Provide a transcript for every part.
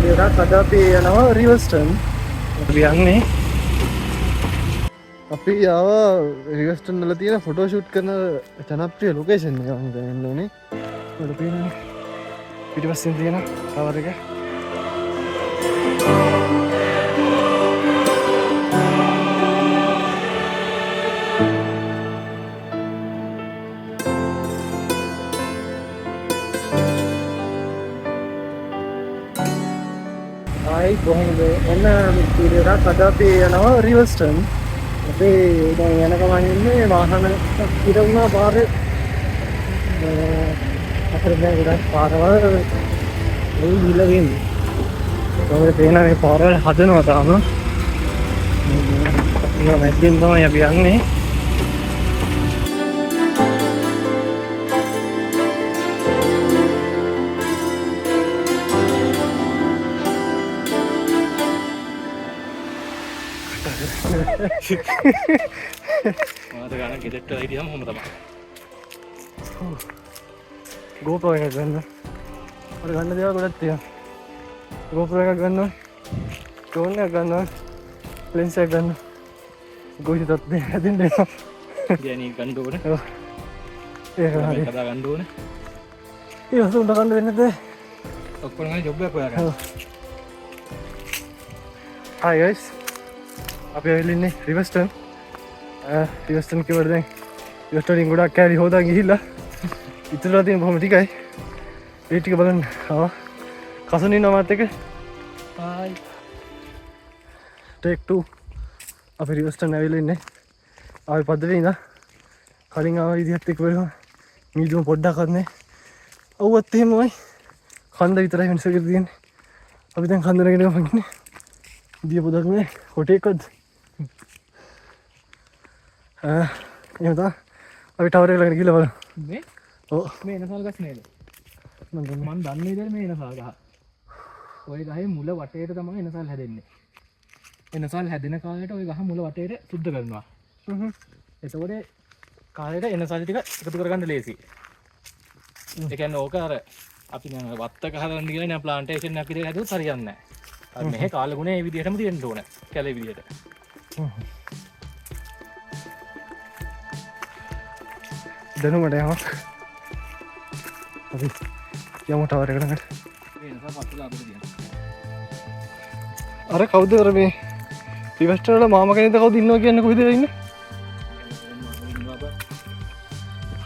එකක් අද අපි යනවා රිවර්ස්ටන්. අපි යන්නේ අපි ආවා රිවර්ස්ටන් වල තියෙන ෆොටෝ ෂූට් කරන ජනප්‍රිය ලොකේෂන් එක මම දැන් යන්නේ. වල පේන්නේ පිටිපස්සෙන් තියෙන ටවර් එක. කොහොමද එන්න ඉතිරියට අද අපි යනවා රිවර්ස්ටන්. අපි දැන් යන ගමන් ඉන්නේ වාහන ඉර වුණා පාරේ. අපිට දැන් ගොඩක් පාරවල් ගිහිල්ලා වෙන්නේ. කොහොමද පේනවා මේ පාරවල් හදනවා තාම. මේ මැදින් තමයි අපි යන්නේ. මාත ගන්න ගෙදරට හිටියම හොම තමයි. GoPro එකක් ගන්න. ඔය ගන්න දේවල් ගොඩක් තියෙනවා. GoPro එකක් ගන්නවා. ඩ්‍රෝන් එකක් ගන්නවා. ලෙන්ස් එකක් ගන්නවා. ගොවිතත් දෙන්න එනවා. ගෑණි ගන්න ඕනේ. ඔව්. ඒක හරි. කතා ගන්න ඕනේ. ඒ වස්තු උඩ ගන්න වෙන්නේ නැද්ද? ඔක්කොම ගන්න ජොබ් එකක් හොයාගන්න. Hi guys. අපි ඇවිල්ලා ඉන්නේ රිවර්ස්ටන්. රිවර්ස්ටන් කියවල දැන් රිවර්ස්ටන් ගොඩක් කෑලි හොදා ගිහිල්ලා ඉතුරුලා තියෙන බොහොම ටිකයි. ඒ ටික බලන්න. කසුන් ඉන්නවා මාත් එක්ක. Hi. Take 2. අපි රිවර්ස්ටන් ඇවිල්ලා ඉන්නේ. ආවේ පද්දේ ඉඳලා කලින් ආව විදිහත් එක්ක බලමු. මීදුම පොඩ්ඩක් අරන්නේ. අවුවත් එහෙමයි. කන්ද විතරයි වෙනස කර තියෙන්නේ. අපි දැන් කන්ද නගින්න ගමන් දිය පොදක් නේ කොටේකද එහෙම තමයි අපි ටවර් එක ළඟට ගිහලා බලමු මේ ඔව් මේ එනසල් ගස් නේද මම මන් දන්නේ ඉතින් මේ එනසල් ගහ ඔය ගහේ මුල වටේට තමයි එනසල් හැදෙන්නේ එනසල් හැදෙන කාලේට ඔය ගහ මුල වටේට සුද්ධ කරනවා එතකොට කාලේට එනසල් ටික එකතු කරගන්න ලේසි ඒ කියන්නේ ඕක අර අපි නම් වත්තක හදන්න කියලා නේ ප්ලාන්ටේෂන් එකක් විදිහට හැදුවොත් හරියන්නේ නැහැ මෙහෙ කාලගුණේ මේ විදිහටම තියෙන්න ඕන කැලේ විදිහට දැනුමට යමක් අපි යමු ටවර් එකට ළඟට මේ එනසල් පස්සලා අපිට තියෙනවා අර කවුද අර මේ රිවර්ස්ටන් වල මාමා කෙනෙක්ද කවුද ඉන්නවා කියන්නේ කොහෙද ඉන්නේ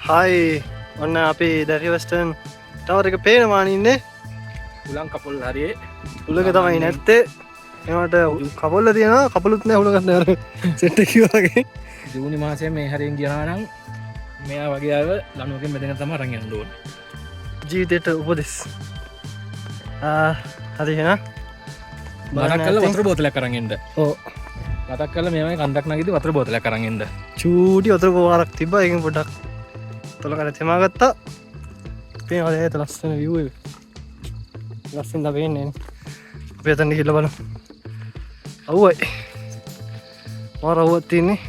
හායි ඔන්න අපි ද රිවර්ස්ටන් ටවර් එක පේනවා ඉන්නේ උලන් කපොල් හරියේ උලක තමයි නැත්තේ ඒවට කපොල්ල තියෙනවා කපලුත් නෑ උල ගන්න අර සෙට් එක වගේ ජූනි මාසයේ මේ හරියෙන් ගියා නම් මෙයා වගේ අය ලණුවකින් බෙදගෙන තමයි අරන් යන්න ඕනේ ජීවිතේට උපදෙස් හරි එහෙනම් මතක් කරලා වතුර බෝතලයක් අරන් එන්න ඔව් මතක් කරලා මේවයි කන්දක් නැගිදී වතුර බෝතලයක් අරන් එන්න චූටි වතුර පොවාරක් තිබ්බා ඒකෙන් පොඩ්ඩක් තොලකට තෙමා ගත්තා පේනවද ඒත් ලස්සන view එක ලස්සන වෙන්නේ අපි එතන ගිහලා බලමු අවුයි මාර අවුවක් තියෙන්නේ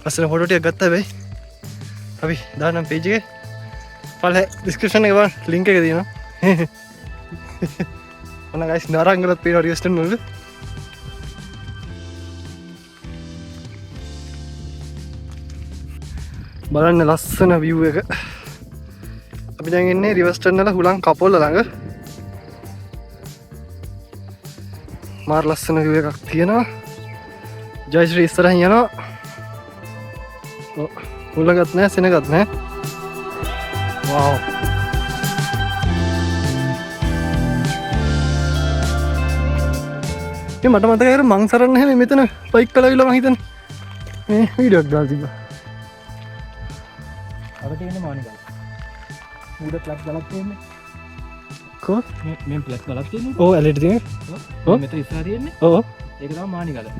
ලස්සන ෆොටෝ ටිකක් ගත්තා හැබැයි අපි දාන්නම් page එකේ පල්ලේ description එකේ බලන්න link එක තියෙනවා ඔන්න guys නාරංගලත් පේනවා රිවර්ස්ටන් වල බලන්න ලස්සන view එක අපි දැන් ඉන්නේ රිවර්ස්ටන් වල හුලං කපොල්ල ළඟ මාර ලස්සන view එකක් තියෙනවා ජයශ්‍රී ඉස්සරහින් යනවා හුලඟත් නැහැ සෙනගත් නැහැ වව් මේ මට මතකයි අර මං සරන්න හැම මෙතන බයික් කළවිලා මං හිතන්නේ මේ වීඩියෝ එකක් දාලා තිබ්බා අර තියෙන්නේ මානිකල් උඩ ප්ලග් ගලක් තියෙන්නේ කො මේ ප්ලග් ගලක් තියෙන්නේ ඔව් ඇලෙට තියෙන්නේ ඔව් මෙතන ඉස්සරහ තියෙන්නේ ඔව් ඒක තමයි මානිකල් ඒක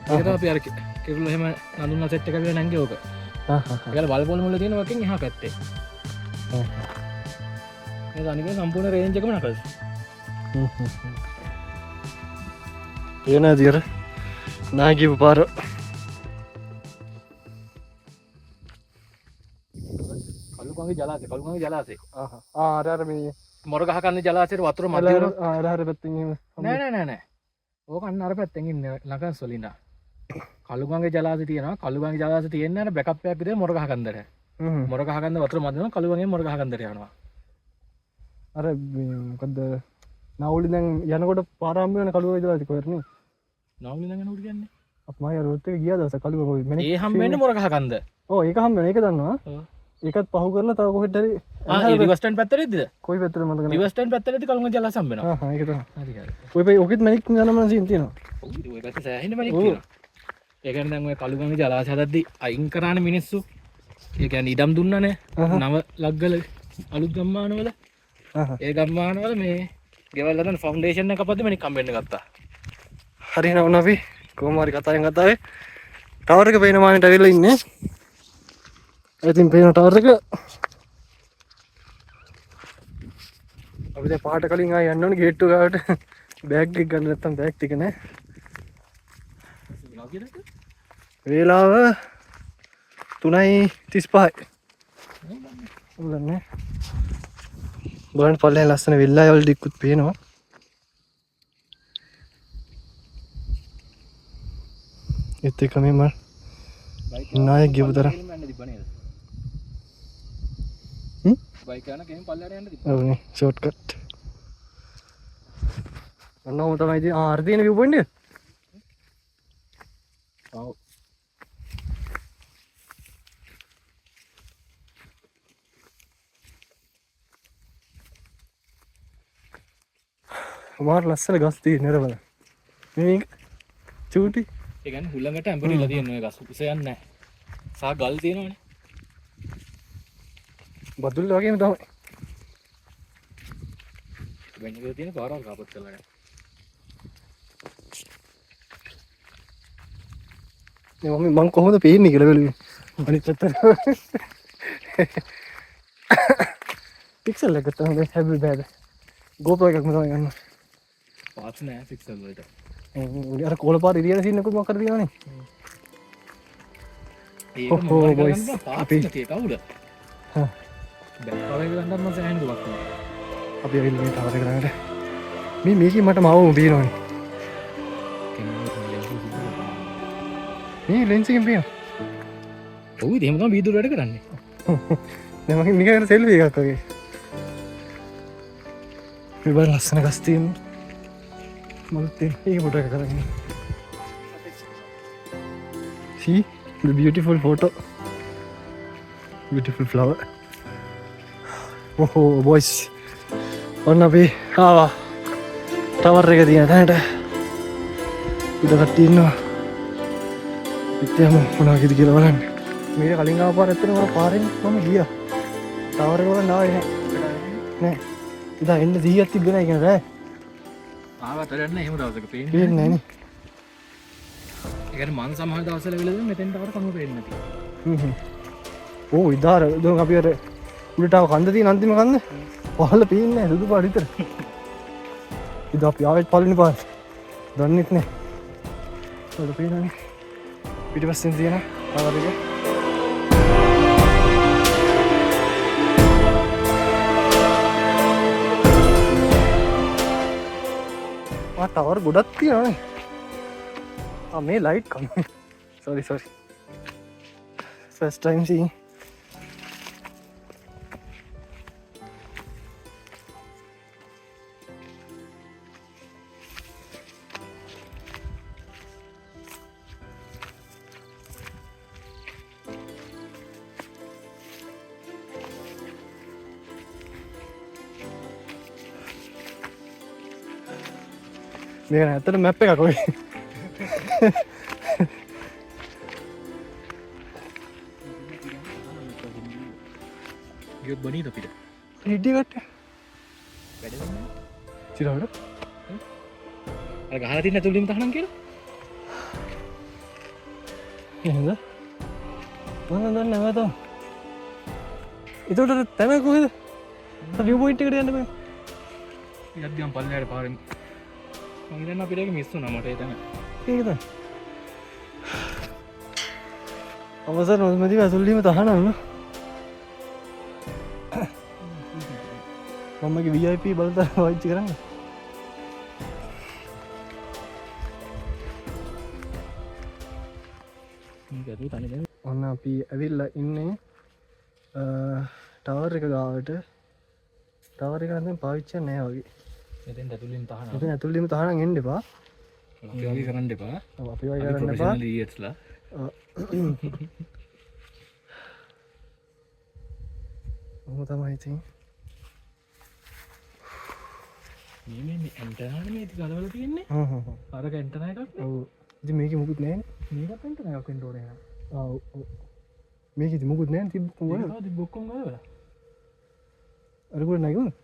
තමයි අපි අර කෙරුල්ල එහෙම නඳුන්නා සෙට් එක කරලා නැංගේ ඕක ඒකල වල්පොල් මුල තියෙන එකෙන් එහා පැත්තේ ඒක අනික සම්පූර්ණ රේන්ජ් එකම නකල්ස් ඒනා දියර නාගිව පාර කළු කළුගඟේ ජලාශය කළුගඟේ ජලාශය අර මේ මොර ගහ කන්නේ ජලාශයට වතුර මැද අර පැත්තෙන් නෑ ඕක අන්න අර පැත්තෙන් ඉන්නේ ලකස් වලින්ද කළුගඟේ ජලාශය තියෙනවා කළුගඟේ ජලාශය තියෙන්නේ අර බෑකප් එකක් විතර මොර ගහ කන්දට මොර ගහ කන්ද වතුර මැද වෙනවා කළුගඟේ මොර ගහ කන්දට යනවා අර මොකද්ද නවුලි දැන් යනකොට පාරාම්බ වෙන කළුගඟේ ජලාශය කොහෙරනේ නවුලි දැන් යනකොට කියන්නේ අප්මා යාර රොත් එක ගියා දවස් කළුගඟ කොයි ඒ හම්බෙන්නේ මොර ගහ කන්ද ඔව් ඒක හම්බ වෙන ඒක දන්නවා ඒකත් පහු කරලා තව කොහෙට හරි රිවර්ස්ටන් පැත්තටද කොයි පැත්තටද මතක නැහැ රිවර්ස්ටන් පැත්තටද කළුගඟ ජලාශය හම්බ වෙනවා ඒක තමයි හරි හරි ඔය පෙයි ඔකෙත් මැනික් යනම සීන් තියෙනවා ඔව් ඔය පැත්තේ සෑහෙන මැනික් තියෙනවා ඒ කියන්නේ දැන් ඔය කළුගඟ ජලාශය හදද්දි අයින් කරානේ මිනිස්සු ඒ කියන්නේ ඉඩම් දුන්නානේ නව ලග්ගල අලුත් ගම්මානවල ඒ ගම්මානවල මේ ගෙවල් හදන ෆවුන්ඩේෂන් එක අපද්දි මැනික් හම්බෙන්න ගත්තා හරි නෝ අපි කොහොම හරි කතාවෙන් කතාවේ ටවර් එක පේන මානෙට ඇවිල්ලා ඉන්නේ ඉතින් පේන ටවර් එක අපි දැන් පහට කලින් ආයෙ යන්න ඕනේ ගේට්ටුව ගාවට බෑග් එක ගන්න නැත්නම් බෑග් ටික නෑ වේලාව 3:35 උලන්නේ බලන්න පල්ලෙන් ලස්සන වෙල්ලා වල ටිකුත් පේනවා ඒත් එක මෙම නායක ගියපතර බයික් යන කෙනෙක් පල්ලෙහාට යන්න තිබ්බා ඔව්නේ ෂෝට් කට් ඔන්නෝම තමයි ඉතින් අර තියෙන view point එක ඔව් මාර ලස්සන ගස් තියෙන නේද බලන්න මේක චූටි ඒ කියන්නේ හුළඟට ඇඹරිලා තියෙන ඔය ගස් උස යන්නේ නැහැ සා ගල් තියෙනවනේ බදුල්ල වගේම තමයි වෙන්නේ කියලා තියෙන පාරවල් කාපත් කරලා නැහැ මම කොහොමද පේන්නේ කියලා බැලුවේ අනිත් පැත්තට පික්සල් එක තමයි හැබි බෑද GoPro එකක්ම තමයි ගන්න පාස් නෑ පික්සල් වලට අර කෝල පාර ඉරියන සීන් එකක් මොකක්ද තියෙනවනේ ඒක ඔහෝ බොයිස් අපි කවුද බැක්කවයි ගන්නත් මම සෑහෙන දුවක් නෑ අපි ඇවිල්ලා මේ ටවර් එක ළඟට මේකේ මට මාවම පේනවනේ මේ ලෙන්ස් එකෙන් පේනවා ඔව් ඉතින් එහෙම තමයි වීදුර වැඩ කරන්නේ දැන් මම නිකන් සෙල්ෆි එකක් වගේ මේ බලන්න ලස්සන ගස් තියෙනවා මම තේ ඒක ෆොටෝ එක කරගෙන see the beautiful photo beautiful flower oh boys ඔන්න අපි ආවා ටවර් එක තියෙන තැනට උඩ කට්ටිය ඉන්නවා ඉතින් මොනවද කියලා බලන්න මීට කලින් ආව පාර ඇත්තටම මම පාරෙන් මම ගියා ටවර් එක වල නාවේ නෑ ඉතින් එන්න 100ක් තිබ්බේ නෑ කියන රෑ ආවට වැඩක් නෑ එහෙම දවසක පේන්නේ පේන්නේ නෑනේ ඒ කියන්නේ මං සමහර දවස්වල වෙලද මෙතෙන්ට ආවට කම පේන්නේ නැති ඕ ඉදාර දැන් අපි අර උඩට ආව කන්ද තියෙන අන්තිම කන්ද පහළ පේන්නේ නෑ සුදු පාට විතර ඉතින් අපි ආවෙත් පළවෙනි පාර දන්නෙත් නෑ උඩ පේනනේ පිටිපස්සෙන් තියෙන ටවර් එක ටවර් ගොඩක් තියෙනවානේ මේ ලයිට් කම sorry first time seeing මේක ඇත්තට මැප් එකක් ඔය ගියොත් බණීද අපිට හිටිය කට වැඩ කරන්නේ චිරවට අර ගහලා තියෙන ඇතුළින් තහනම් කියලා එහෙද මම දන්නේ නැහැ තාම ඒකට තැන කොහෙද view point එකට යන්න බෑ යද්දියම් පල්ලෙහාට පාරෙන් මම හිතන්නේ අපිට ඒක මිස් වුණා මට ඒ තැන ඒකද අවසර නොමැතිව ඇතුළේම තහනම් මමගේ VIP බලතල පාවිච්චි කරන්න. ඔන්න අපි ඇවිල්ලා ඉන්නේ ටවර් එක ගාවට. ටවර් එක නම් පාවිච්චි නැහැ වගේ. මෙතෙන් ඇතුලින් තහනම්. මෙතන ඇතුළේම තහනම් එන්න එපා. අපි වගේ කරන්න එපා. ඔව් අපි වගේ කරන්න එපා. ඊයර්ස්ලා. ඔහොම තමයි ඉතින්. මේ ඇන්ටනානේ මේ ඉතින් ගලවලා තියෙන්නේ. අරක ඇන්ටනා එකක් නේ. ඔව්. ඉතින් මේකේ මුකුත් නැහැ නේ. මේකත් ඇන්ටනා එකක් වෙන්න ඕනේ නේද? ආ ඔව්. මේකේ ඉතින් මුකුත් නැහැ තිබ්බ කොහොමද? ඒක තමයි බොක්කොම ගලවලා. අර කොට නැගුණා.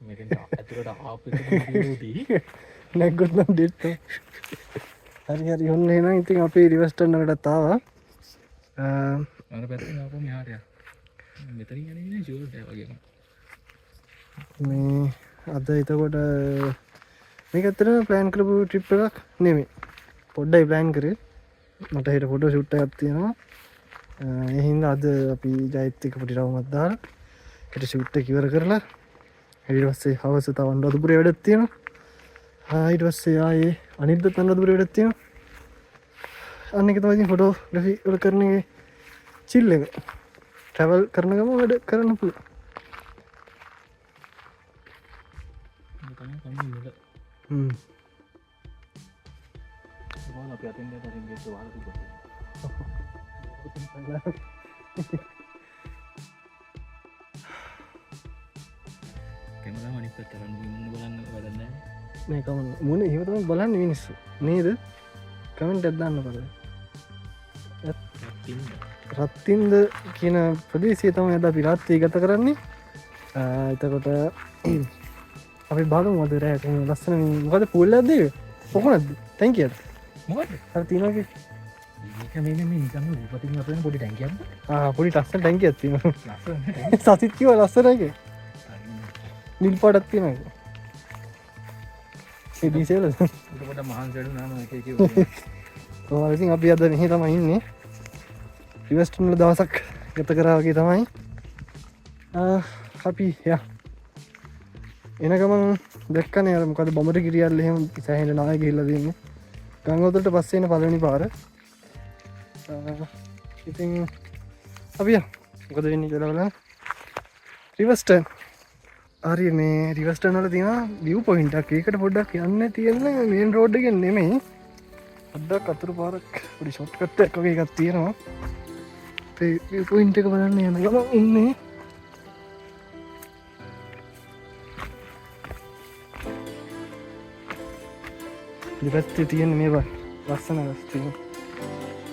මෙතෙන් ඇතුලට ආපු එක විදියටදී නැග්ගොත් නම් ඩෙට්. හරි හරි ඔන්න එහෙනම් ඉතින් අපි රිවර්ස් ටර්න් එකටත් ආවා. අර පැත්තෙන් ආපුවම එහාට යන්න. මෙතනින් යන්නේ නේ ෂුවර් ඩෑ වගේම. මේ අද එතකොට මේක ඇත්තටම ප්ලෑන් කරපු ට්‍රිප් එකක් නෙමෙයි. පොඩ්ඩයි ප්ලෑන් කරේ. මට හෙට ෆොටෝ ෂූට් එකක් තියෙනවා. ඒ හින්දා අද අපි ජයත් එක්ක පොඩි රවුමක් දාලා හෙට ෂූට් එක ඉවර කරලා ඊට පස්සේ හවස තව අනුරාධපුරේ වැඩක් තියෙනවා. ඊට පස්සේ ආයේ අනිද්දාත් අනුරාධපුරේ වැඩක් තියෙනවා. අන්න එක තමයි ඉතින් ෆොටෝග්‍රැෆි වල කරන එක චිල් එක. ට්‍රැවල් කරන ගම වැඩ කරන්න පුළුවන්. අපි අතින් දැන් අතින් ගිහලා වහලා තිබ්බා. කැමරාව අනිත් පැත්තට මුන්න බලන්න වැඩක් නැහැ. මේ කමන්න මොන එහෙම තමයි බලන්නේ මිනිස්සු නේද? කමෙන්ට් එකක් දාන්න බලන්න. රත්තින්ද කියන ප්‍රදේශය තමයි අද අපි රාත්‍රී ගත කරන්නේ. එතකොට අපි බලමු අද රැට ලස්සන මොකද පූල් එකක්ද ඒක? කොහොමද? ටැංකියක්ද? මොකද? අර තියනවා කි. මේක මේ නිකන් උපතින් අපේන පොඩි ටැංකියක්ද? පොඩි ලස්සන ටැංකියක් තියෙනවා. ලස්සන. සතිත් කිව්වා ලස්සන එක. නිල් පාටක් තියෙනවා ඒක. ඒ ඩීසෙල්. ඒක පොඩ මහන්සි වෙන්න නම් එක එක කිව්වා. කොහොමද ඉතින් අපි අද මෙහි තමයි ඉන්නේ. රිවර්ස් ටර්න් වල දවසක් ගත කරා වගේ තමයි. අපි යා එන ගමන් දැක්කනේ අර මොකද බඹර කිරියල් එහෙම සෑහෙන නාය ගිහිල්ලා දෙන්නේ. ගංගොඩට පස්සේ එන පළවෙනි පාර. ඉතින් අපි යා මොකද වෙන්නේ කියලා බලන්න. Reverse turn. හරි මේ රිවර්ස් ටර්න් වල තියෙන view point එකක්. ඒකට පොඩ්ඩක් යන්න තියෙන්නේ මේන් රෝඩ් එකෙන් නෙමෙයි. පොඩ්ඩක් අතුරු පාරක් පොඩි ෂොට් කට් එකක් වගේ එකක් තියෙනවා. ඒ view point එක බලන්න යන ගමන් ඉන්නේ. දෙපැත්තේ තියෙන මේ බා ලස්සන රස්තිය.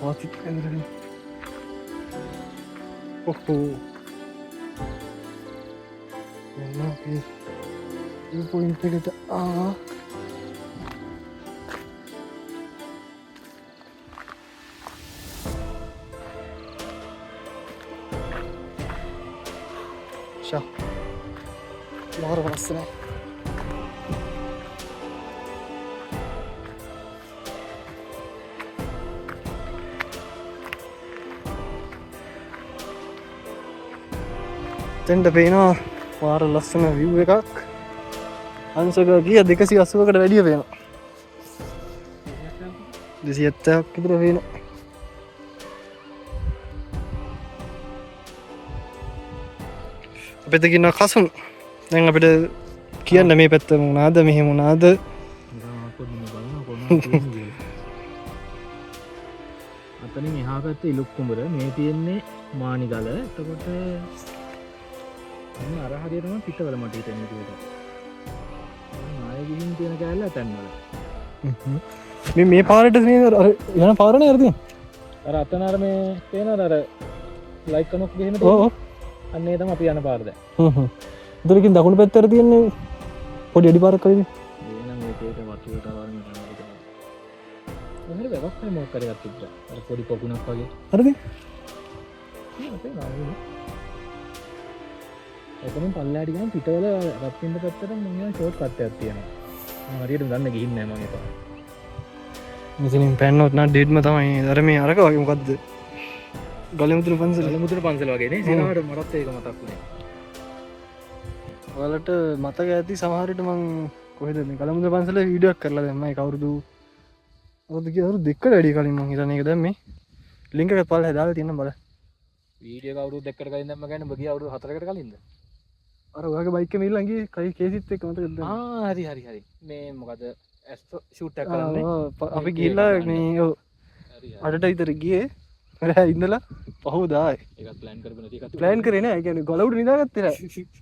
වාසිත් ඇඳගෙන. ඔහෝ. එන්න අපි view point එකට ආවා. ෂා. මාර ලස්සනයි. තෙන්ට පේනවා පාර ලස්සන view එකක්. අංශක ගිය 280කට වැඩිය පේනවා. 270ක් විතර පේනවා. අපිට කියන කසුන් දැන් අපිට කියන්න මේ පැත්ත මොනවාද මෙහෙම මොනවාද අතනින් එහා පැත්තේ ඉලුක් කුඹර මේ තියෙන්නේ මානිගල. එතකොට අර හරියටම පිටවල මට හිතෙන්නේ විදියට. ආයෙ ගිහින් තියෙන කෑල්ල තැන්වල. මේ පාරට නේද අර යන පාරනේ අර තියෙන. අර අතන අර මේ පේනවද අර ලයිට් කනොක් ගෙහෙන තියෙන. ඔව්. අන්න ඒ තමයි අපි යන පාර දැන්. උදේකින් දකුණු පැත්තට තියෙන්නේ පොඩි අඩි පාරක් වගේ. එහෙනම් මේක වතුරට වරන් යනවා. මොකද වැවක් තමයි මොකක් කරේ ගත්තා. අර පොඩි පොකුණක් වගේ. හරිද? එතනින් පල්ලෙහාට ගියාම පිටවල රත්ින්ද පැත්තට මම ෂෝට් කට් එකක් තියෙනවා. මම හරියට දන්න ගිහින් නැහැ මම ඒක. මෙතනින් පැන්නොත් නම් ඩෙඩ්ම තමයි. අර මේ අරක වගේ මොකද්ද? ගලමුතුරු පන්සල. ගලමුතුරු පන්සල වගේ නේ. සේනාවට මටත් ඒක මතක් වුණේ. ඔයාලට මතක ඇති සමහර විට මං කොහෙද මේ කලමුද පන්සලේ වීඩියෝක් කරලා දැම්මයි කවුරුදු දෙකට වැඩි කලින් මං හිතන්නේ ඒක දැම්මේ ලින්ක් එකත් පල්ලෙහා දාලා තියෙනවා බලන්න වීඩියෝ කවුරු දෙකට කලින් දැම්ම කියන්නේ ඔබ ගිය අවුරුදු 4කට කලින්ද? අර ඔයාගේ බයික් එකේ මිල්ලන් ගියේ කයි කේසිත් එක්ක මතකද හරි මේ මොකද ෂූට් එකක් කරන්නේ අපි ගිහිල්ලා මේ අඩට විතර ගියේ රෑ ඉඳලා පහුවදා ඒකත් ප්ලෑන් කරගෙන තියෙකත් ප්ලෑන් කරේ නෑ ඒ කියන්නේ ගොලවුඩ නිදාගත්තේ නෑ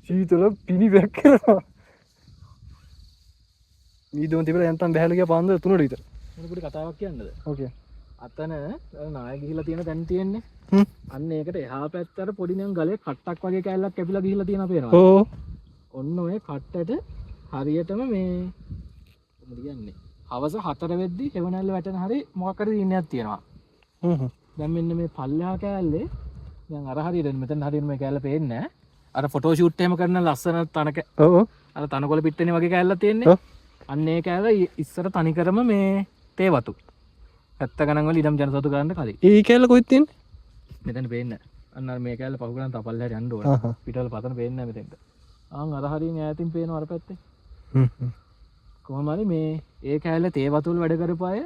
සීතල පිණි බැක් කරනවා මීදුම තිබිලා යන්තම් බහැලා ගියා පාන්දර 3ට විතර මොන පොඩි කතාවක් කියන්නද? ඕකේ අතන නාය ගිහිලා තියෙන තැන තියෙන්නේ අන්න ඒකට එහා පැත්තට පොඩි නිකන් ගලේ කට්ටක් වගේ කැල්ලක් කැපිලා ගිහිලා තියෙනවා පේනවා. ඕ ඔන්න ඔය කට්ටට හරියටම මේ මොකද කියන්නේ? හවස 4 වෙද්දි හෙවණැල්ල වැටෙන හරි මොකක් හරි දිනයක් තියෙනවා. දැන් මෙන්න මේ පල්ලෙහා කෑල්ලේ දැන් අර හරියට මෙතන හරියට මේ කෑල්ල පේන්නේ නැහැ. අර ෆොටෝ ෂූට් එහෙම කරන ලස්සන තනක ඔව් අර තනකොළ පිට්ටනේ වගේ කෑල්ලක් තියෙන්නේ. අන්න ඒ කෑල්ල ඉස්සර තනිකරම මේ තේ වතු. 70 ගණන් වල ඉඩම් ජනසතු කරන්න කලින්. ඒ කැල්ල කොහෙද තියෙන්නේ? මෙතන පේන්නේ නැහැ. අන්න අර මේ කෑල්ල පහු කරන් තපල්ලට යන්න ඕන. පිටවල පතන පේන්නේ නැහැ මෙතෙන්ට. ආන් අර හරියෙන් ඈතින් පේනවා අර පැත්තේ. කොහොම හරි මේ ඒ කෑල්ල තේ වතු වල වැඩ කරපු අය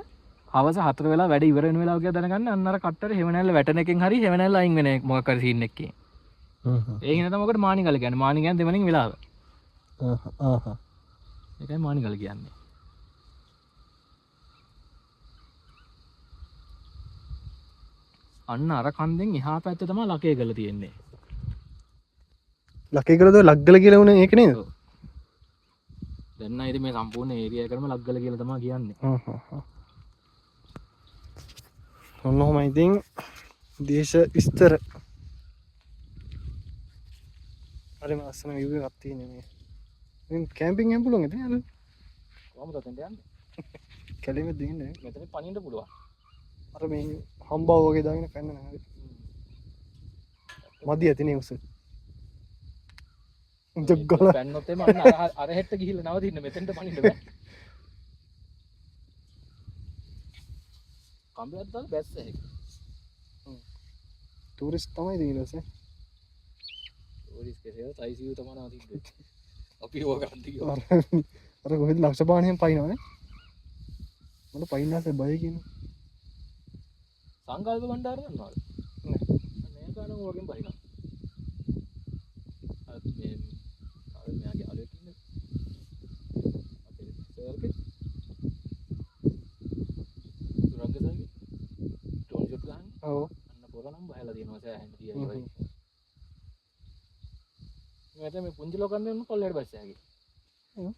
හවස 4 වෙලා වැඩ ඉවර වෙන වෙලාව කියලා දැනගන්න අන්න අර කට්ටර හෙවණැල්ල වැටෙන එකෙන් හරි හෙවණැල්ල අයින් වෙන මොකක් හරි සීන් එකකින්. ඒ හින්දා තමයි ඔකට මානිගල කියන්නේ. මානිගයන් දෙමණින් වෙලාව. ඒකයි මානිගල කියන්නේ. අන්න අර කන්දෙන් එහා පැත්තේ තමයි ලකේගල තියෙන්නේ. ලකේගලද ලග්ගල කියලා උනේ ඒක නේද? දැන් නම් ඉතින් මේ සම්පූර්ණ ඒරියා එකම ලග්ගල කියලා තමයි කියන්නේ. ඔන්න ඔහොමයි ඉතින් දේශ විස්තර. හරිම ලස්සන view එකක් තියෙනවා මේ. මේ කැම්පින් එකෙන් පුළුවන් ඉතින් අර කොහමද තෙන්ට යන්නේ? කැලේම දින්නේ. මෙතන පනින්න පුළුවන්. අර මේ හම්බාව වගේ දාගෙන කන්න නෑ. මදි ඇතිනේ උස. ජග්ගල පැන්නොත් එම අර හෙට්ට ගිහිල්ලා නවතින්න මෙතෙන්ට පනින්න බෑ. කම්බලක් දාලා බැස්ස එක. ටූරිස්ට් තමයි ඉතින් ඊට පස්සේ. ටූරිස්ට් කෙරේ ICU තමයි නවතින්නේ. අපි ඕක කරන්න ගියා. අර කොහෙද ලක්ෂ පාණියෙන් පයින්නවනේ. මට පයින්නත් බය කියන්නේ. සංකල්ප බණ්ඩාර දන්නවද? නෑ. මේ ගානම වගේම බයිනවා. අර මේ මෙයාගේ අලුත් ඉන්නේ. අපේ සර්කට්. සුරංගසර්ගේ. ඩ්‍රෝන් ෂොට් ගන්න. ඔව්. අන්න පොරනම් බහලා තියෙනවා සෑහෙන තියයි වයි. මෙතන මේ පුංචි ලෝකන්දේ උන් කොල්ලේට බස්සෑගේ. ඔව්.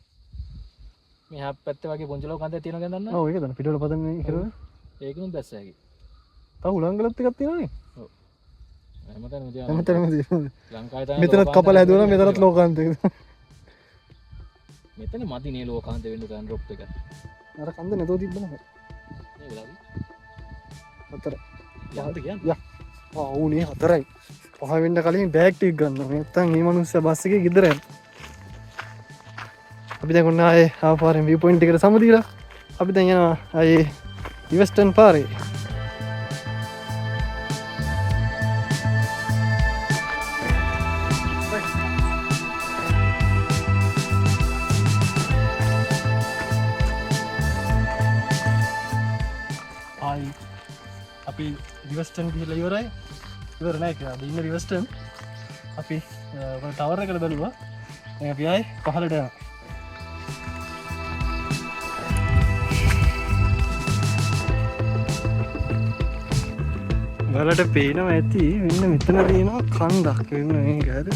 මෙහා පැත්තේ වගේ පුංචි ලෝකන්දේ තියෙනවා ගැන දන්නවද? ඔව් ඒක තමයි පිටවල පදන්නේ කියලා. ඒකෙනුත් බස්සෑගේ. තව උලංගලත් එකක් තියෙනවනේ. ඔව්. හැමතැනම තියෙනවා. හැමතැනම තියෙනවා. ලංකාවේ තමයි මෙතනත් කපලා හැදුවා මෙතනත් ලෝකාන්තයක. මෙතන මදිනේ ලෝකාන්ත වෙන්න ගන්න ඩ්‍රොප් එක. අර කන්ද නැතෝ තිබ්බ නේද? මේ වෙලාවේ. හතර. යහත කියන්නේ. යා. ඌනේ හතරයි. පහ වෙන්න කලින් බෑග් ටික ගන්න. නැත්තම් මේ මිනිස්සු බස් එකේ ගෙදර යන. අපි දැන් ඔන්න ආයේ ආපාරෙන් view point එකට සමුදීලා. අපි දැන් යනවා ආයේ ඉවස්ටන් පාරේ. අපි රිවස්ටන් ගිහිල්ලා ඉවරයි. ඉවර නෑ කියලා. අපි ඉන්න රිවස්ටන්. අපි ටවර් එකට බැලුවා. දැන් අපි ආයේ පහළට යනවා. ඔයාලට පේනවා ඇති මෙන්න මෙතන තියෙනවා කන්දක්. මෙන්න මේක හරි.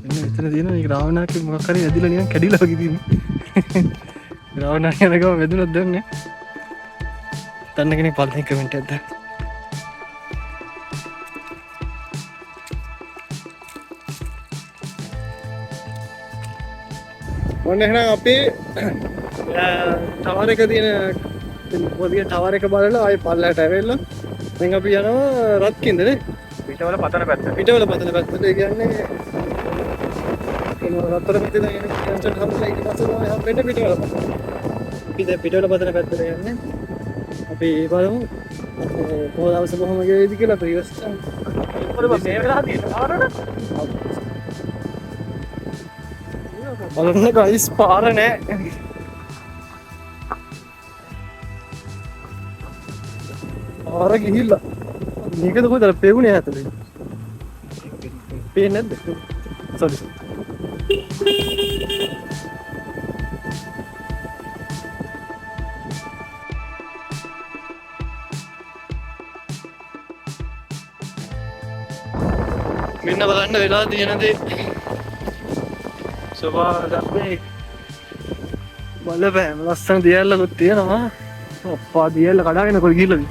මෙන්න මෙතන තියෙනවා මේක රාවණාගේ මොකක් හරි ඇදිලා නිකන් කැඩිලා වගේ තියෙනවා. රාවණා යන ගම වැදුනක් දැන්නේ. තන්න කෙනෙක් පල්ලෙන් කමෙන්ට් එකක් දාන්න. ඔන්න එහෙනම් අපි ටවර් එක තියෙන පොඩි ටවර් එක බලලා ආයේ පල්ලයට ඇවිල්ලා දැන් අපි යනවා රත්කින්දනේ පිටවල පතන පැත්ත. පිටවල පතන පැත්තට. ඒ කියන්නේ රත්තර පැත්තේ දැන් එන කන්සර්ට් හම්බුලා ඊට පස්සේ තමයි හම්බෙන්නේ පිටවල පතන. අපි දැන් පිටවල පතන පැත්තට යන්නේ. අපි බලමු කොහොමද දවස කොහොම ගියේද කියලා ප්‍රීවියස් මොකද මේ වෙලාව තියෙන කාරණා බලන්න ගයිස් පාර නෑ. පාර ගිහිල්ලා. මේකද කොහෙද පෙවුනේ ඇතලේ. පේන්නේ නැද්ද? සෝරි. මෙන්න බලන්න වෙලා තියෙන දේ. සෝවාගම්මේ බලපෑම ලස්සන දියල්ලකුත් තියෙනවා. අප්පා දියල්ල කඩාගෙන කොයි ගිහිල්ලාද?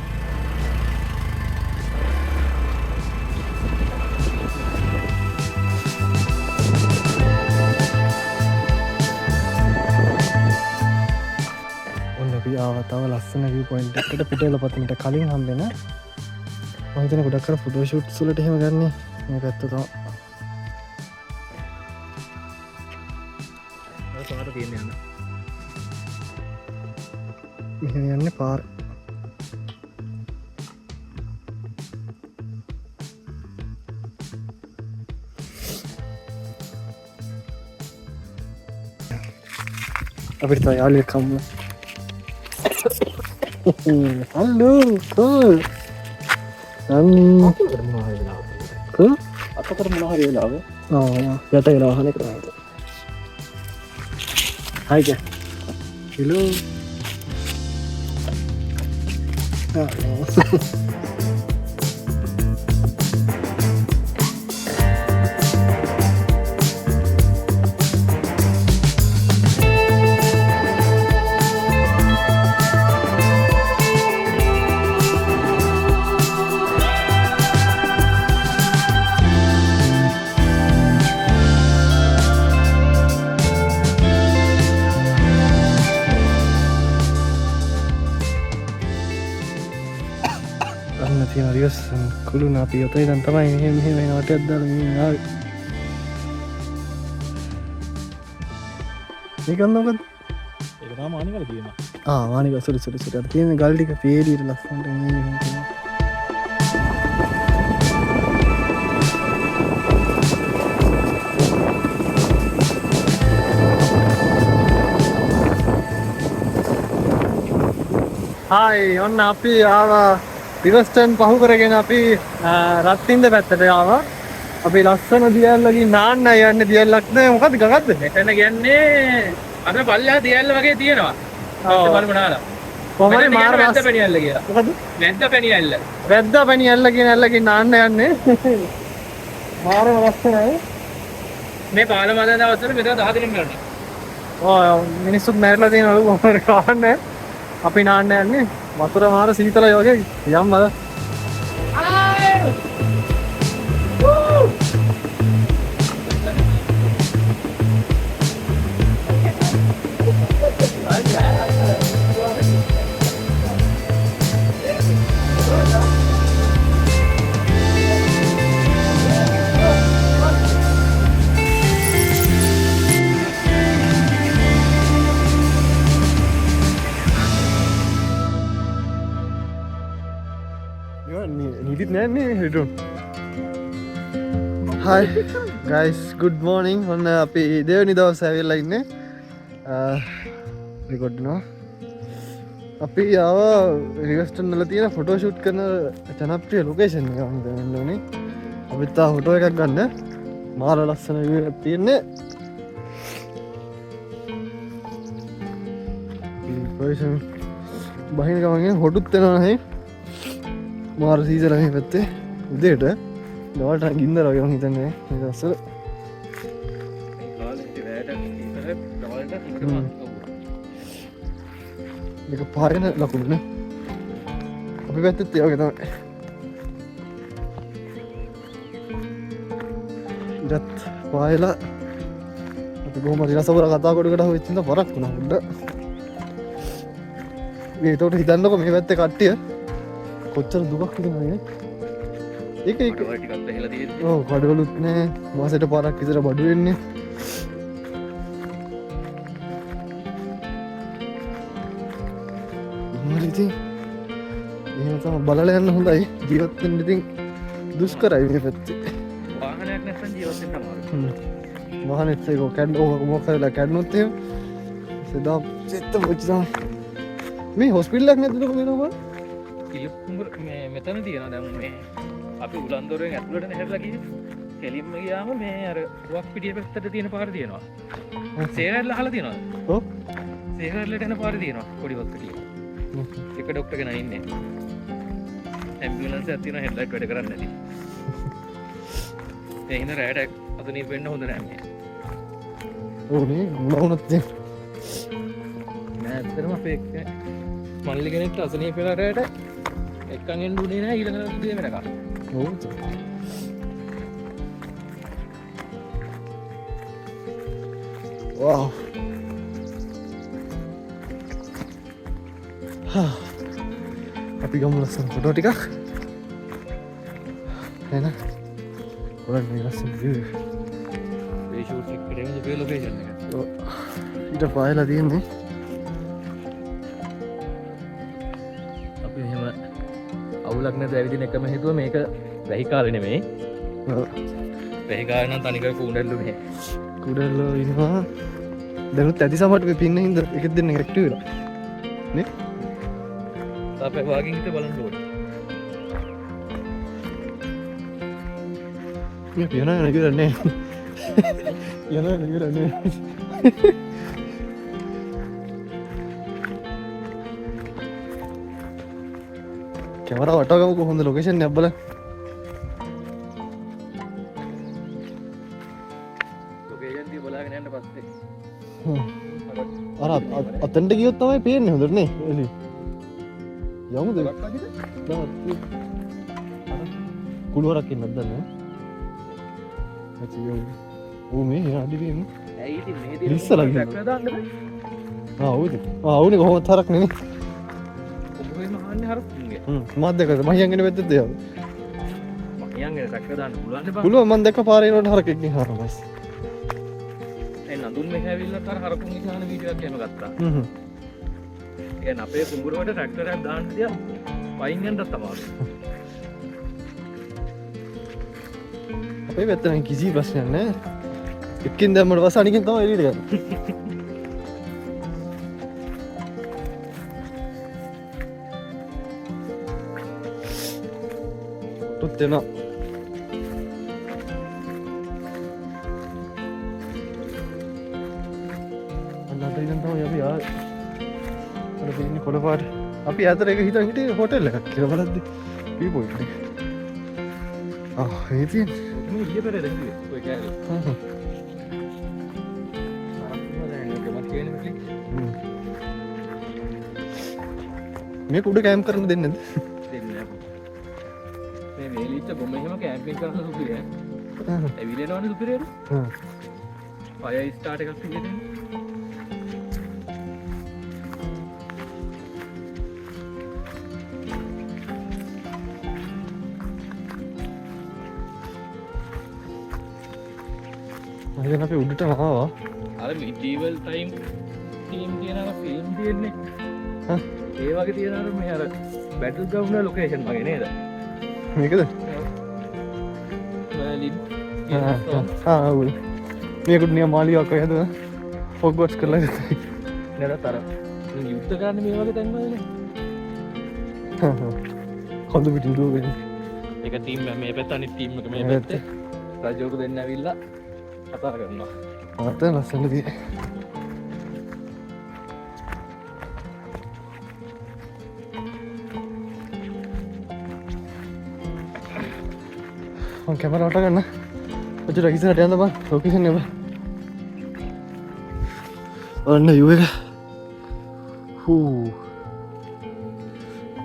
ඔන්න අපි ආවා තව ලස්සන view point එකකට පිටේල පතන්නට කලින් හම්බෙන. මම හිතන්නේ ගොඩක් කර ෆොටෝ ෂූට්ස් වලට එහෙම ගන්නේ. මේ පැත්ත තමයි. පාර තියෙන්නේ යන. මෙහෙම යන්නේ පාර. අපිට තව යාළුවෙක් හම්බ වුණා. Hello call. අතකට මොනවා හරි වෙලාව. යට වෙලා අහන එක තමයි. Hi guys. Hello. තියෙන රියස් කුළුණ අපි යතේ දැන් තමයි මෙහෙම වෙන වටයක් දාලා මේ ආවේ. මේකන් මොකද? ඒක තමයි මානිකල තියෙනවා. මානික සොරි අර තියෙන ගල් ටික පේලියට ලස්සනට මේ තියෙනවා. හායි ඔන්න අපි ආවා රිවර්ස්ටර්න් පහු කරගෙන අපි රත්තින්ද පැත්තට ආවා. අපි ලස්සන දියල්ලකින් නාන්න යන්නේ දියල්ලක් නෑ මොකද්ද ගගද්ද? මෙතන කියන්නේ අර පල්ලා දියල්ල වගේ තියෙනවා. ඔව්. බලමු නාලා. කොහමද මාර වැද්ද පැණියල්ල කියලා. මොකද්ද? වැද්ද පැණියල්ල. වැද්දා පැණියල්ල කියන ඇල්ලකින් නාන්න යන්නේ. මාරම ලස්සනයි. මේ පාලම හදන දවස්වල මෙතන 10 දිනක් කරනවා. ඔව් මිනිස්සුත් මැරලා තියෙනවලු මොකද කාන්නේ. අපි නාන්න යන්නේ. වතුර මාර සීතලයි වගේ යම් අද. Needed nanne headroom. Hi guys, good morning. ඔන්න අපි දෙවෙනි දවසේ ඇවිල්ලා ඉන්නේ. රෙකෝඩ් කරනවා. අපි ආවා රිවර්ස්ටර්න් වල තියෙන ෆොටෝ ෂූට් කරන ජනප්‍රිය ලොකේෂන් එක මම දැනන්න ඕනේ. අපිත් තා ෆොටෝ එකක් ගන්න. මාර ලස්සන view එකක් තියෙන්නේ. ලොකේෂන් බහින ගමන් හොටුත් වෙනවා නේ. මාර සීසල මේ පැත්තේ උදේට දවල්ට ගින්දර වගේ මම හිතන්නේ මේ දවස්වල. මේක පායන ලකුණුනේ. අපි පැත්තෙත් ඒ වගේ තමයි. ඉරත් පායලා අපි කොහොම හරි රසවර කතා කොටකට හොවෙච්ච ඉඳ වරක් වුණා උඩ. මේ ඒකට හිතන්නකො මේ පැත්තේ කට්ටිය කොච්චර දුකක් විඳිනවද? ඒක ටිකක් ඇහිලා තියෙන්නේ. ඔව් කඩවලුත් නෑ. මාසෙට පාරක් විතර බඩු වෙන්නේ. මොකද ඉතින් එහෙම තමයි බලලා යන්න හොඳයි. ජීවත් වෙන්න ඉතින් දුෂ්කරයි මේ පැත්තේ. වාහනයක් නැත්නම් ජීවත් වෙන්න අමාරුයි. මහනෙත් ඒක කැඩ ඕක මොකක් කරලා කැඩුනොත් එහෙම සදා සෙත්ත මොච්චි තමයි මේ හොස්පිටල් එකක් නැද්ද ලොකු වෙනවා කිලිප්පුඹුර මේ මෙතන තියෙනවා දැන් මේ අපි උලන්දොරෙන් ඇතුළට නැහැරලා ගිහින් කෙලින්ම ගියාම මේ අර රුවක් පිටිය පැත්තට තියෙන පාර තියෙනවා සේරල්ල අහලා තියෙනවද ඔව් සේරල්ලට යන පාර තියෙනවා පොඩි හොස්පිටල් එක ඩොක්ටර් කෙනා ඉන්නේ ඇම්බියුලන්ස් එකක් තියෙනවා හෙඩ්ලයිට් වැඩ කරන්නේ නැති ඒ හින්දා රැයට අතනීප වෙන්න හොඳ නෑ මේ ඕනේ මොනවුනත් නෑ ඇත්තටම අපේ මල්ලි කෙනෙක්ට අසනීප වෙලා රැයට එක්කන් එන්න උනේ නෑ ඊළඟ දේ වෙනකම් ඔව් wow අපි ගමු ලස්සන ෆොටෝ ටිකක් එන ගොඩක් මේ ලස්සන view එක මේ ෂූට් එක කරේ මේ ලොකේෂන් එක ඊට පායලා තියෙන්නේ අපි එහෙම අවුලක් නැතුව ඇවිදින එකම හේතුව මේක වැහි කාලේ නෙමෙයි වැහි කාලේ නම් තනිකර කුණ්ඩල්ලු මේ කුඩල්ලෝ ඉන්නවා දැනුත් ඇති සමට පින්න හිද එකක් දෙන්න රෙක්ට වෙලා නේ අපේ වාගින් හිට බලන්න ඕනේ මේ පියන යන කිවරන්නේ යන කිවරන්නේ කැමර වටගම කොහොඳ ලොකේෂන් එකක් බලන්න ලොකේෂන් දී බලාගෙන යන්න පස්සේ අර අතන්ට ගියොත් තමයි පේන්නේ හොඳට නේ එළි යමුද කුළුවරක් ඉන්නත් දන්නේ ඇති යමු ඕ මේ අඩි වීම ඇයි ඉතින් මේ ඉස්සලා ගිහින් ට්‍රැක්ටර් දාන්න බෑ ආවුනේ කොහොමද තරක් නෙමෙයි ඔබේ මහන්නේ හරකුන්ගේ මාත් දැකලා මහියන්ගෙන වැද්දද යාව මහියන්ගේ ට්‍රැක්ටර් දාන්න පුළුවන් නේ බං පුළුවන් මම දැක්ක පාරේ යනකොට හරකෙක් නේ හරමස් ඒ නඳුන් මෙහෙ ඇවිල්ලා අර හරකුන් ඉස්සහන වීඩියෝ එකක් එහෙම ගත්තා කියන්නේ අපේ කුඹුරකට ට්‍රැක්ටර් එකක් දාන්න තියා වයින් යන්නත් තමයි අපේ පැත්තෙන් කිසි ප්‍රශ්නයක් නැහැ එක්කින් දැම්මට පස්සේ අනිකින් තමයි එළියට ගන්නේ ටොත් එනවා අන්නතර ඉඳන් තමයි අපි ආවේ අර තියෙන්නේ කොළ පාට අපි ඇතර එක හිතන් හිටියේ හොටෙල් එකක් කියලා බලද්දි වී පොයින්ට් එක ඒ තියෙන්නේ මේ ඊයේ පෙරේද කිව්වේ ඔය කෑලේ මේ කුඩ කෑම් කරන්න දෙන්නේ නැද්ද මේ වේලිච්ච බොම එහෙම කැම්පින් කරන්න සුපිරිය ඇවිලෙනවනේ සුපිරියට ෆයර් ස්ටාර්ට් එකක් තියෙන්නේ මම අපි උඩට ආවා අර මිඩීවල් ටයිම් ටීම් තියෙන අර ෆිල්ම් තියෙන්නේ ඒ වගේ තියෙන අර මේ අර බැටල් ග්‍රවුන්ඩ් ලොකේෂන් වගේ නේද මේකද මර්ලින් මේකට නිය මාලියක් හද ෆොග්වට්ස් කරලා නැරත් අර යුද්ධ කරන්න මේ වගේ තැන්වලනේ කොඳු පිටින් දුවගෙන ඒක ටීම් මේ පැත්ත අනිත් ටීම් එක මේ පැත්තේ රජෝක දෙන්න ඇවිල්ලා කතා කරනවා ආත ලස්සනදී මම කැමරාවට ගන්න ඔච්චර ඉස්සරහට යන්න බං ලොකේෂන් එක ඔන්න යු එක හූ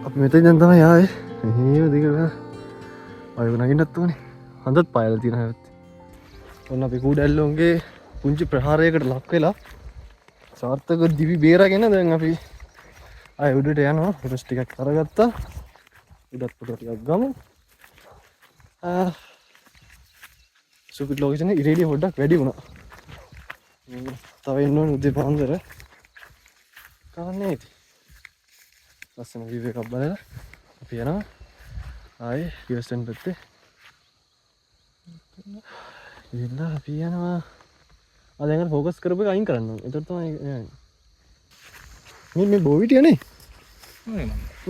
අපි මෙතෙන් දැන් තමයි ආවේ එහෙම දිගට ආයෙ නගින්නත් ඕනේ හඳත් පායලා තියෙන හැවත් ඔන්න අපි කුඩැල්ලොන්ගේ පුංචි ප්‍රහාරයකට ලක් වෙලා සාර්ථක දිවි බේරගෙන දැන් අපි ආයෙ උඩට යනවා ෆොටෝස් ටිකක් අරගත්තා උඩත් ෆොටෝ ටිකක් ගමු සුපිරි ලොකේෂන් එක ඉරේලිය පොඩ්ඩක් වැඩි වුණා තව එන්න ඕනේ උදේ පාන්දර කවන්නේ ලස්සන view එකක් බලලා අපි යනවා ආයේ ඉවස්ටන් පැත්තේ ඉන්න අපි යනවා අදඟ ෆෝකස් කරපු අයින් කරන්න එතොත් මේ බෝවිටියනේ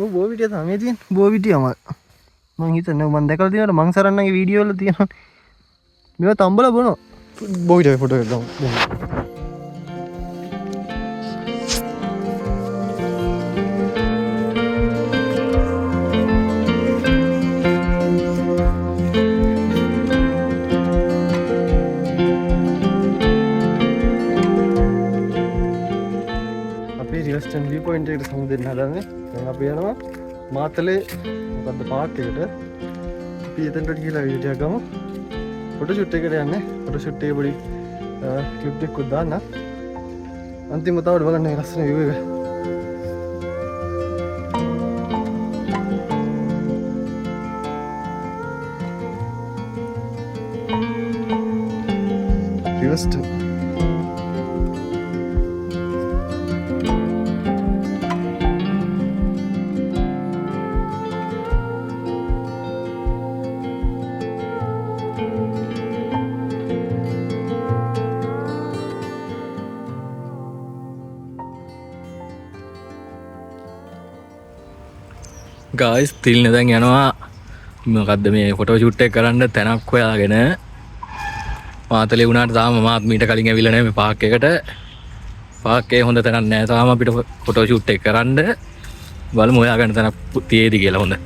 බෝවිටිය තමයි තියෙන බෝවිටියම මං හිතන්නේ මං දැකලා තියෙනවා මං සරන්නගේ වීඩියෝ වල තියෙනවා මේවා තම්බල බොනවා බෝවිටිය ෆොටෝ එකක් ගමු රිවර්ස්ටන් view point එකට සමුදෙන්න හදන්නේ. දැන් අපි යනවා මාතලේ මොකද්ද පාර්ක් එකට. අපි එතනට ගිහලා වීඩියෝ එකක් ගමු. ෆොටෝ ෂූට් එකකට යන්නේ. ෆොටෝ ෂූට් එකේ පොඩි ක්ලිප් එකක් දාන්න. අන්තිමට තව බලන්න මේ ලස්සන view එක. රිවර්ස්ටන් ගායිස් තිල්න දැන් යනවා මොකද්ද මේ ෆොටෝ ෂූට් එක කරන්න තැනක් හොයාගෙන මාතලේ වුණාට තාම මාත් මීට කලින් ඇවිල්ලා නැහැ මේ පාර්ක් එකට පාර්ක් එකේ හොඳ තැනක් නැහැ තාම අපිට ෆොටෝ ෂූට් එක කරන්න බලමු හොයාගන්න තැනක් තියේද කියලා හොඳ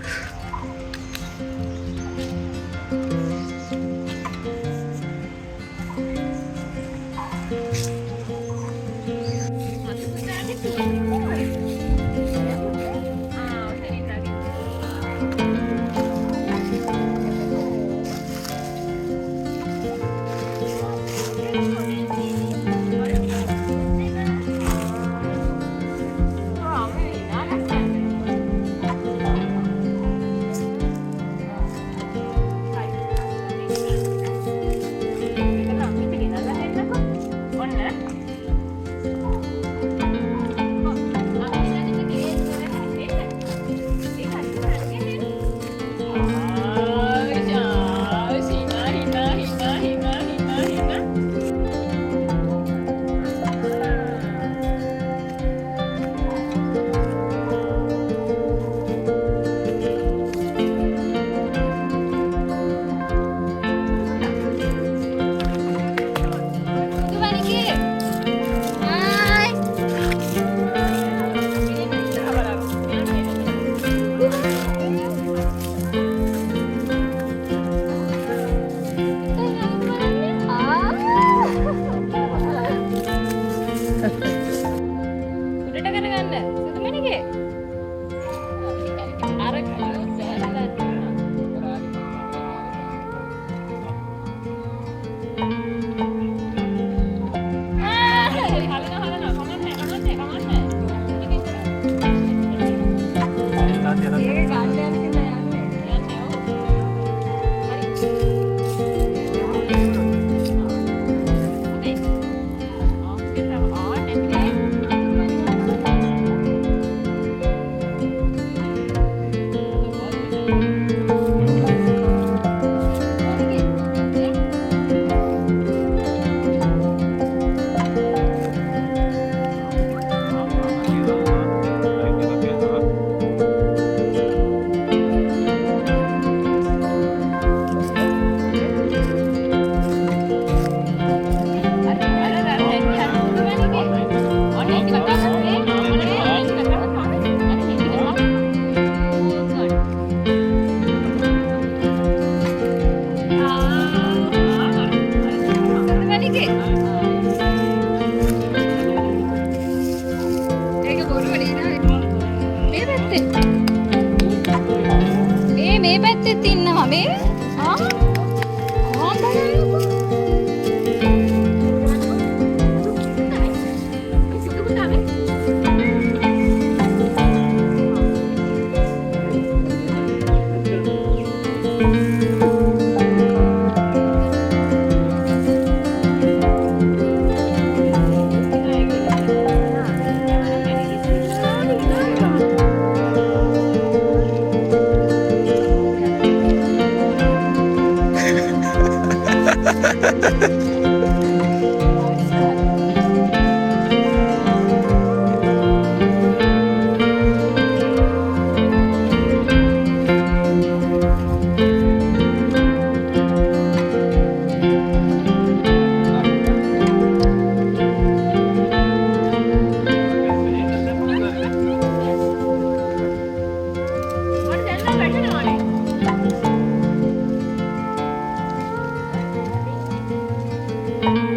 Bye.